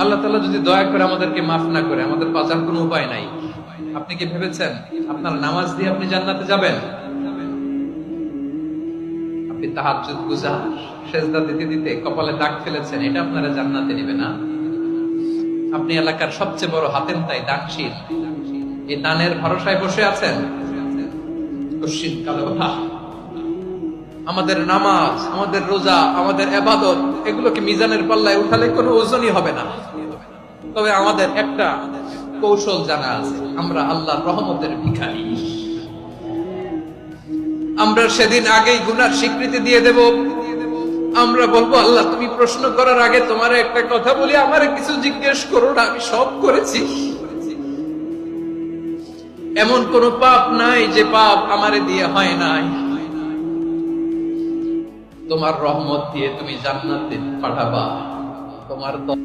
আল্লাহ তাআলা যদি দয়া করে আমাদেরকে মাফ না করে, আমাদের বাঁচার কোনো উপায় নাই। আপনি কি ভেবেছেন আপনার নামাজ দিয়ে আপনি জান্নাতে যাবেন? আপনি তাহাজ্জুদ গুজার, সেজদা দিতে দিতে কপালে দাগ ফেলেছেন, এটা আপনারা জান্নাতে নেবে না। আপনি এলাকার সবচেয়ে বড় হাতেম তাই দানশীল, এই দানের ভরসায় বসে আছেন। কশিন কালো আমাদের নামাজ, আমাদের রোজা, আমাদের ইবাদত, এগুলোকে মিজানের পাল্লায় উঠালে কোনো ওজনই হবে না। তবে আমাদের একটা কৌশল জানা আছে, আমরা আল্লাহর রহমতের ভিখারি। আমরা সেদিন আগেই গুনার স্বীকৃতি দিয়ে দেব। আমরা বলবো, আল্লাহ তুমি প্রশ্ন করার আগে তোমার একটা কথা বলি, আমারে কিছু জিজ্ঞেস করো না, আমি সব করেছি। এমন কোন পাপ নাই যে পাপ আমারে দিয়ে হয় নাই। তোমার রহমত দিয়ে তুমি জান্নাতে পাঠাবা। তোমার